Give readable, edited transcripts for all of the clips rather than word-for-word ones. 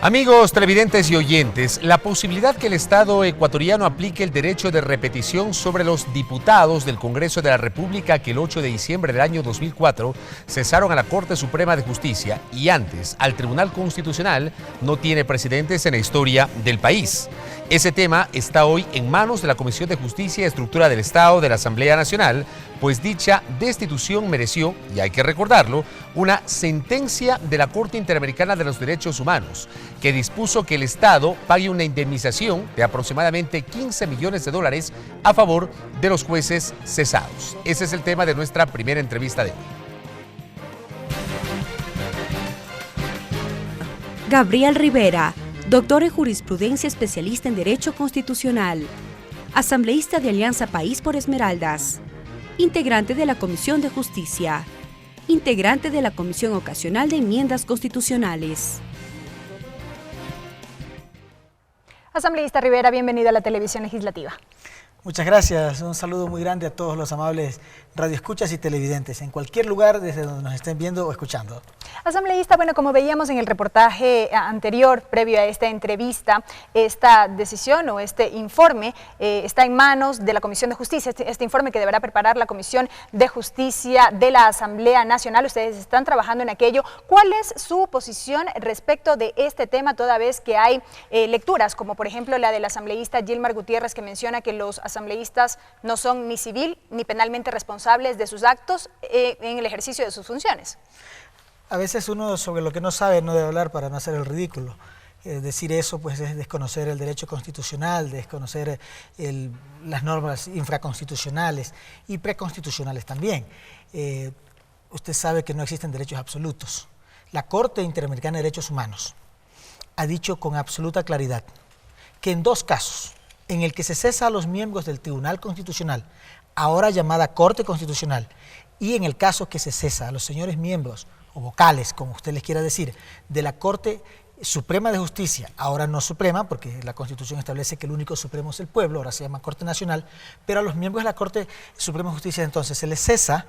Amigos televidentes y oyentes, la posibilidad que el Estado ecuatoriano aplique el derecho de repetición sobre los diputados del Congreso de la República que el 8 de diciembre del año 2004 cesaron a la Corte Suprema de Justicia y antes al Tribunal Constitucional no tiene precedentes en la historia del país. Ese tema está hoy en manos de la Comisión de Justicia y Estructura del Estado de la Asamblea Nacional, pues dicha destitución mereció, y hay que recordarlo, una sentencia de la Corte Interamericana de los Derechos Humanos, que dispuso que el Estado pague una indemnización de aproximadamente 15 millones de dólares a favor de los jueces cesados. Ese es el tema de nuestra primera entrevista de hoy. Gabriel Rivera, doctor en jurisprudencia, especialista en Derecho Constitucional, asambleísta de Alianza País por Esmeraldas, integrante de la Comisión de Justicia, integrante de la Comisión Ocasional de Enmiendas Constitucionales. Asambleísta Rivera, bienvenido a la Televisión Legislativa. Muchas gracias, un saludo muy grande a todos los amables radioescuchas y televidentes, en cualquier lugar desde donde nos estén viendo o escuchando. Asambleísta, bueno, como veíamos en el reportaje anterior, previo a esta entrevista, esta decisión o este informe está en manos de la Comisión de Justicia, este informe que deberá preparar la Comisión de Justicia de la Asamblea Nacional. Ustedes están trabajando en aquello. ¿Cuál es su posición respecto de este tema, toda vez que hay lecturas, como por ejemplo la del asambleísta Gilmar Gutiérrez, que menciona que los asambleístas no son ni civil ni penalmente responsables de sus actos en el ejercicio de sus funciones? A veces uno sobre lo que no sabe no debe hablar para no hacer el ridículo. Decir eso pues es desconocer el derecho constitucional, desconocer las normas infraconstitucionales y preconstitucionales también. Usted sabe que no existen derechos absolutos. La Corte Interamericana de Derechos Humanos ha dicho con absoluta claridad que en dos casos, en el que se cesa a los miembros del Tribunal Constitucional, ahora llamada Corte Constitucional, y en el caso que se cesa a los señores miembros o vocales, como usted les quiera decir, de la Corte Suprema de Justicia, ahora no Suprema, porque la Constitución establece que el único supremo es el pueblo, ahora se llama Corte Nacional, pero a los miembros de la Corte Suprema de Justicia entonces se les cesa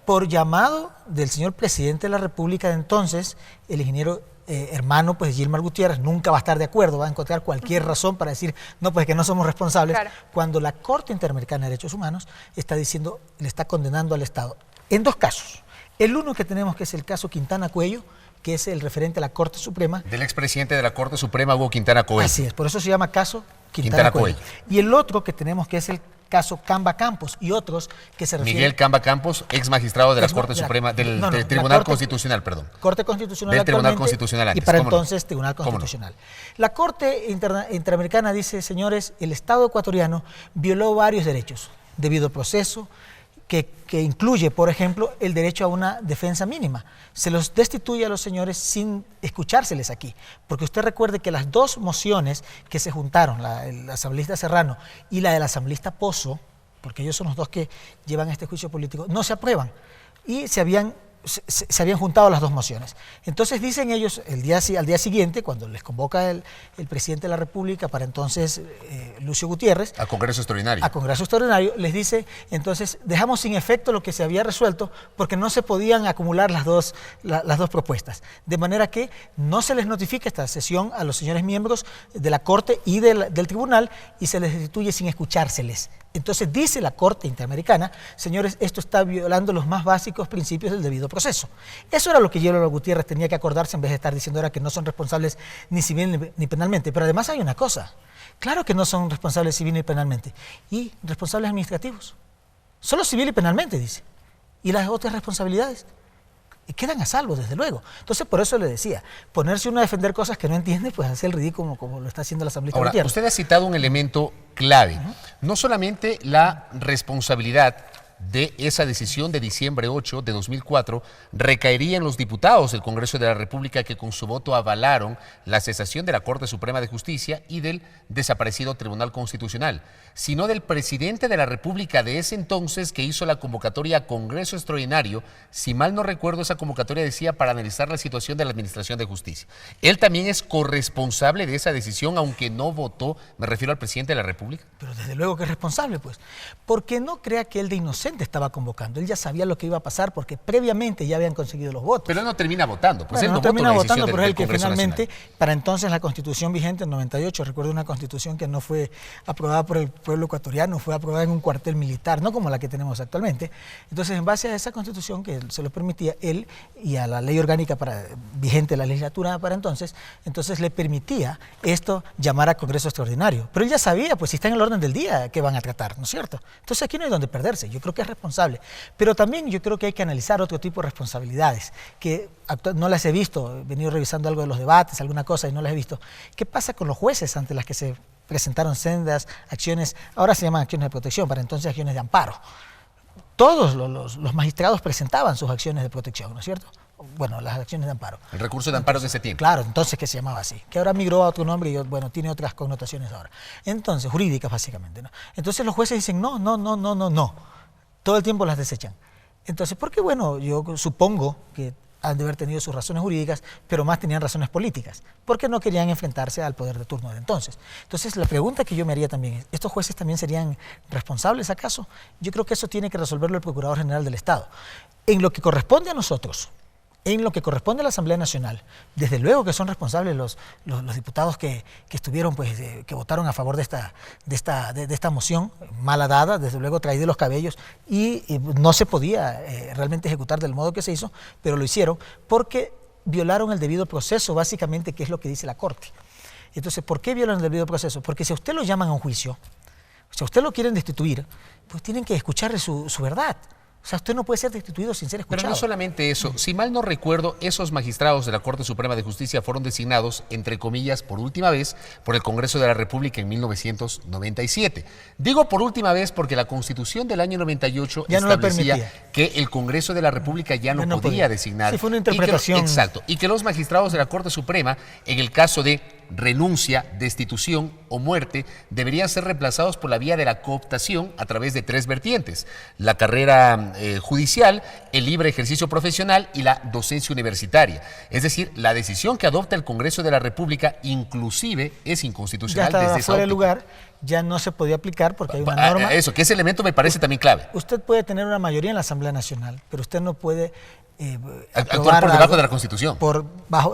por llamado del señor presidente de la República de entonces, el ingeniero hermano pues Gilmar Gutiérrez. Nunca va a estar de acuerdo, va a encontrar cualquier razón para decir, no, pues que no somos responsables, claro, cuando la Corte Interamericana de Derechos Humanos está diciendo, le está condenando al Estado. En dos casos. El uno que tenemos, que es el caso Quintana Coello, que es el referente a la Corte Suprema. Del expresidente de la Corte Suprema, Hugo Quintana Coello. Así es, por eso se llama caso Quintana Coello. Y el otro que tenemos, que es el caso Camba Campos y otros que se refieren... Miguel Camba Campos, ex magistrado de la Corte Suprema, del Tribunal Constitucional, perdón. Corte Constitucional del Tribunal Constitucional antes. Y para entonces Tribunal Constitucional. La Corte Interamericana dice, señores, el Estado ecuatoriano violó varios derechos, debido proceso, que incluye, por ejemplo, el derecho a una defensa mínima. Se los destituye a los señores sin escuchárseles aquí, porque usted recuerde que las dos mociones que se juntaron, el asambleísta Serrano y la del asambleísta Pozo, porque ellos son los dos que llevan este juicio político, no se aprueban y se habían juntado las dos mociones. Entonces dicen ellos al día siguiente, cuando les convoca el presidente de la República, para entonces Lucio Gutiérrez, a Congreso Extraordinario, les dice, entonces dejamos sin efecto lo que se había resuelto porque no se podían acumular las dos propuestas. De manera que no se les notifica esta sesión a los señores miembros de la Corte y del Tribunal y se les destituye sin escuchárseles. Entonces dice la Corte Interamericana, señores, esto está violando los más básicos principios del debido proceso. Eso era lo que Gilmar Gutiérrez tenía que acordarse en vez de estar diciendo ahora que no son responsables ni civil ni penalmente. Pero además hay una cosa, claro que no son responsables civil ni penalmente, y responsables administrativos. Solo civil y penalmente, dice. Y las otras responsabilidades quedan a salvo, desde luego. Entonces, por eso le decía, ponerse uno a defender cosas que no entiende, pues hacer el ridículo como lo está haciendo la Asamblea. Ahora, usted ha citado un elemento clave, no solamente la responsabilidad de esa decisión de diciembre 8 de 2004 recaería en los diputados del Congreso de la República que con su voto avalaron la cesación de la Corte Suprema de Justicia y del desaparecido Tribunal Constitucional, sino del presidente de la República de ese entonces que hizo la convocatoria a Congreso Extraordinario. Si mal no recuerdo, esa convocatoria decía para analizar la situación de la Administración de Justicia. Él también es corresponsable de esa decisión, aunque no votó, me refiero al presidente de la República. Pero desde luego que es responsable, pues, porque no crea que él de inocente inocente estaba convocando. Él ya sabía lo que iba a pasar porque previamente ya habían conseguido los votos. Pero él no termina votando. Pues bueno, él no termina votando, pero es el que Congreso finalmente, Nacional. para entonces la constitución vigente en 98, recuerdo una constitución que no fue aprobada por el pueblo ecuatoriano, fue aprobada en un cuartel militar, no como la que tenemos actualmente. Entonces, en base a esa constitución que se lo permitía, él y a la ley orgánica vigente de la legislatura para entonces le permitía esto llamar a Congreso Extraordinario. Pero él ya sabía, pues si está en el orden del día, que van a tratar, ¿no es cierto? Entonces aquí no hay donde perderse, yo creo que es responsable. Pero también yo creo que hay que analizar otro tipo de responsabilidades, que no las he visto, he venido revisando algo de los debates, alguna cosa y no las he visto. ¿Qué pasa con los jueces ante las que se presentaron sendas acciones, ahora se llaman acciones de protección, para entonces acciones de amparo? Todos los magistrados presentaban sus acciones de protección, ¿no es cierto? Bueno, las acciones de amparo. El recurso de amparo de ese tiempo. Claro, entonces que se llamaba así, que ahora migró a otro nombre y bueno, tiene otras connotaciones ahora. Entonces, jurídicas básicamente, ¿no? Entonces los jueces dicen no. Todo el tiempo las desechan. Entonces, porque bueno, yo supongo que han de haber tenido sus razones jurídicas, pero más tenían razones políticas, porque no querían enfrentarse al poder de turno de entonces. Entonces, la pregunta que yo me haría también es, ¿estos jueces también serían responsables acaso? Yo creo que eso tiene que resolverlo el Procurador General del Estado. En lo que corresponde a nosotros, en lo que corresponde a la Asamblea Nacional, desde luego que son responsables los diputados que estuvieron, pues, que votaron a favor de esta moción mala dada, desde luego traída de los cabellos, y no se podía realmente ejecutar del modo que se hizo, pero lo hicieron porque violaron el debido proceso, básicamente, que es lo que dice la Corte. Entonces, ¿por qué violan el debido proceso? Porque si a usted lo llaman a un juicio, si a usted lo quieren destituir, pues tienen que escucharle su verdad. O sea, usted no puede ser destituido sin ser escuchado. Pero no solamente eso. Si mal no recuerdo, esos magistrados de la Corte Suprema de Justicia fueron designados, entre comillas, por última vez por el Congreso de la República en 1997. Digo por última vez porque la Constitución del año 98 ya establecía no que el Congreso de la República ya no podía designar. Sí, fue una interpretación. Exacto. Y que los magistrados de la Corte Suprema, en el caso de renuncia, destitución o muerte, deberían ser reemplazados por la vía de la cooptación a través de 3 vertientes: la carrera judicial, el libre ejercicio profesional y la docencia universitaria. Es decir, la decisión que adopta el Congreso de la República inclusive es inconstitucional ya desde esa fuera de óptica. lugar, ya no se podía aplicar porque hay una norma. Eso, que ese elemento me parece también clave. Usted puede tener una mayoría en la Asamblea Nacional, pero usted no puede actuar por debajo de la Constitución.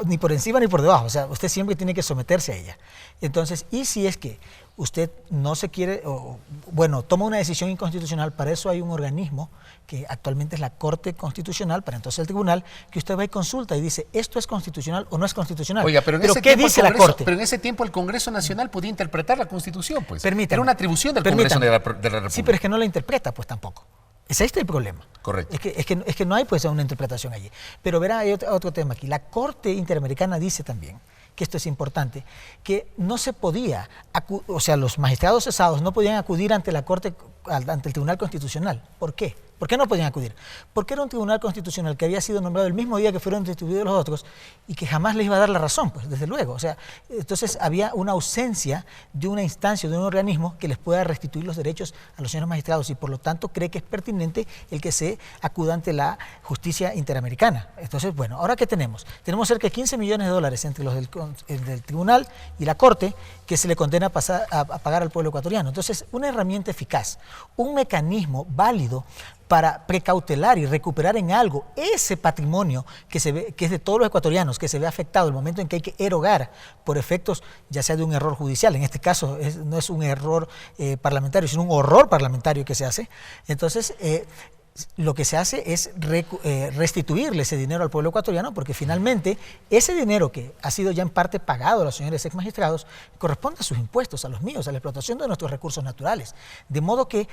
Ni por encima ni por debajo. O sea, usted siempre tiene que someterse a ella. Entonces, y si es que usted no se quiere, toma una decisión inconstitucional, para eso hay un organismo que actualmente es la Corte Constitucional, para entonces el tribunal, que usted va y consulta y dice, ¿esto es constitucional o no es constitucional? Oiga, pero ¿qué dice la Corte? Pero en ese tiempo el Congreso Nacional podía interpretar la Constitución, pues. Permítame. Era una atribución del Congreso de la República. Sí, pero es que no la interpreta, pues tampoco. Ese es el problema. Correcto. Es que no hay pues una interpretación allí. Pero verá, hay otro tema aquí. La Corte Interamericana dice también, que esto es importante, que no se podía, o sea, los magistrados cesados no podían acudir ante la Corte, ante el Tribunal Constitucional. ¿Por qué? ¿Por qué no podían acudir? Porque era un tribunal constitucional que había sido nombrado el mismo día que fueron destituidos los otros y que jamás les iba a dar la razón, pues desde luego. O sea, entonces había una ausencia de una instancia, de un organismo que les pueda restituir los derechos a los señores magistrados y por lo tanto cree que es pertinente el que se acuda ante la justicia interamericana. Entonces, bueno, ¿ahora qué tenemos? Tenemos cerca de 15 millones de dólares entre los del tribunal y la Corte que se le condena a pagar al pueblo ecuatoriano. Entonces, una herramienta eficaz, un mecanismo válido para precautelar y recuperar en algo ese patrimonio que es de todos los ecuatorianos, que se ve afectado el momento en que hay que erogar por efectos ya sea de un error judicial, en este caso no es un error parlamentario, sino un horror parlamentario que se hace. Entonces, lo que se hace es restituirle ese dinero al pueblo ecuatoriano, porque finalmente ese dinero que ha sido ya en parte pagado a los señores ex magistrados corresponde a sus impuestos, a los míos, a la explotación de nuestros recursos naturales. De modo que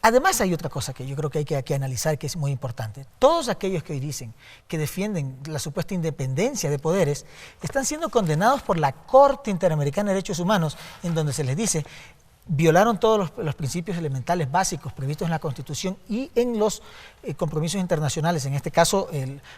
además hay otra cosa que yo creo que hay que analizar, que es muy importante. Todos aquellos que hoy dicen que defienden la supuesta independencia de poderes están siendo condenados por la Corte Interamericana de Derechos Humanos, en donde se les dice violaron todos los principios elementales básicos previstos en la Constitución y en los compromisos internacionales, en este caso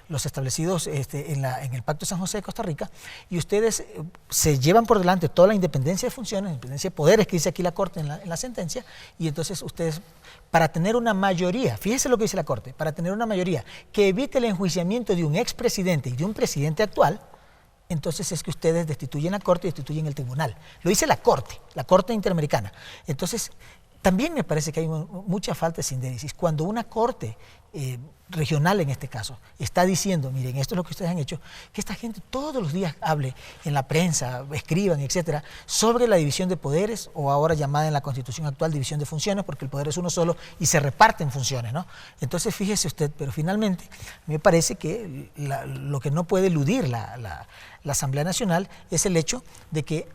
los establecidos en el Pacto de San José de Costa Rica, y ustedes se llevan por delante toda la independencia de funciones, independencia de poderes que dice aquí la Corte en la sentencia, y entonces ustedes, para tener una mayoría, fíjese lo que dice la Corte, para tener una mayoría que evite el enjuiciamiento de un expresidente y de un presidente actual, entonces es que ustedes destituyen la Corte y destituyen el tribunal. Lo dice la Corte Interamericana. Entonces, También me parece que hay mucha falta de síntesis. Cuando una corte regional, en este caso, está diciendo, miren, esto es lo que ustedes han hecho, que esta gente todos los días hable en la prensa, escriban, etcétera, sobre la división de poderes, o ahora llamada en la Constitución actual división de funciones, porque el poder es uno solo y se reparten funciones, ¿no? Entonces, fíjese usted, pero finalmente me parece que lo que no puede eludir la Asamblea Nacional es el hecho de que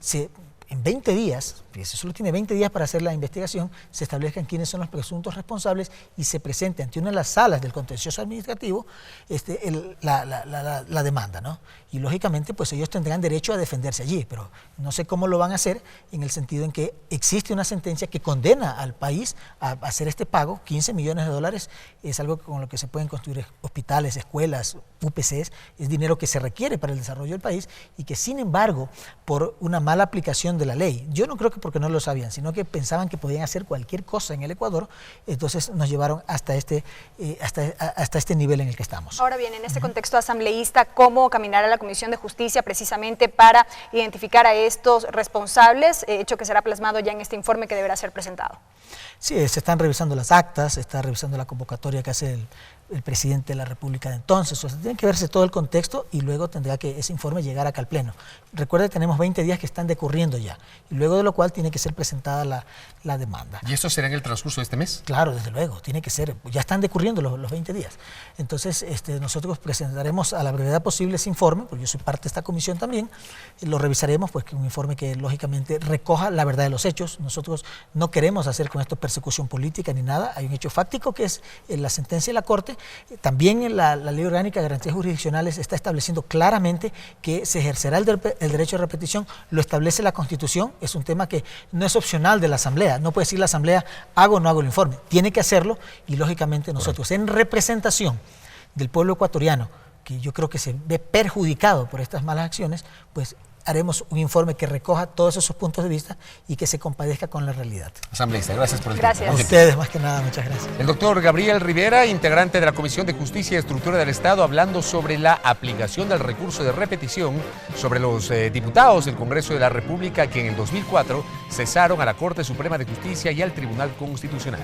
en 20 días, fíjese, solo tiene 20 días para hacer la investigación, se establezcan quiénes son los presuntos responsables y se presente ante una de las salas del contencioso administrativo la demanda, ¿no? Y lógicamente pues ellos tendrán derecho a defenderse allí, pero no sé cómo lo van a hacer en el sentido en que existe una sentencia que condena al país a hacer este pago. 15 millones de dólares es algo con lo que se pueden construir hospitales, escuelas, UPCs, es dinero que se requiere para el desarrollo del país y que sin embargo por una mala aplicación de la ley, yo no creo que porque no lo sabían, sino que pensaban que podían hacer cualquier cosa en el Ecuador, entonces nos llevaron hasta este nivel en el que estamos. Ahora bien, en este contexto asambleísta, ¿cómo caminar a la Comisión de Justicia precisamente para identificar a estos responsables, hecho que será plasmado ya en este informe que deberá ser presentado? Sí, se están revisando las actas, se está revisando la convocatoria que hace el presidente de la República de entonces, o sea, tiene que verse todo el contexto y luego tendrá que ese informe llegar acá al Pleno. Recuerde que tenemos 20 días que están decurriendo ya, y luego de lo cual tiene que ser presentada la demanda. ¿Y esto será en el transcurso de este mes? Claro, desde luego, tiene que ser, ya están decurriendo los 20 días. Entonces, nosotros presentaremos a la brevedad posible ese informe, porque yo soy parte de esta comisión también, lo revisaremos, pues que un informe que lógicamente recoja la verdad de los hechos. Nosotros no queremos hacer con esto persecución política ni nada, hay un hecho fáctico que es la sentencia de la Corte. También en la Ley Orgánica de Garantías Jurisdiccionales está estableciendo claramente que se ejercerá el derecho de repetición, lo establece la Constitución, es un tema que no es opcional de la Asamblea, no puede decir la Asamblea hago o no hago el informe, tiene que hacerlo y lógicamente nosotros en representación del pueblo ecuatoriano, que yo creo que se ve perjudicado por estas malas acciones, pues haremos un informe que recoja todos esos puntos de vista y que se compadezca con la realidad. Asambleísta, gracias por el tiempo. tiempo. A ustedes, más que nada, muchas gracias. El doctor Gabriel Rivera, integrante de la Comisión de Justicia y Estructura del Estado, hablando sobre la aplicación del recurso de repetición sobre los diputados del Congreso de la República que en el 2004 cesaron a la Corte Suprema de Justicia y al Tribunal Constitucional.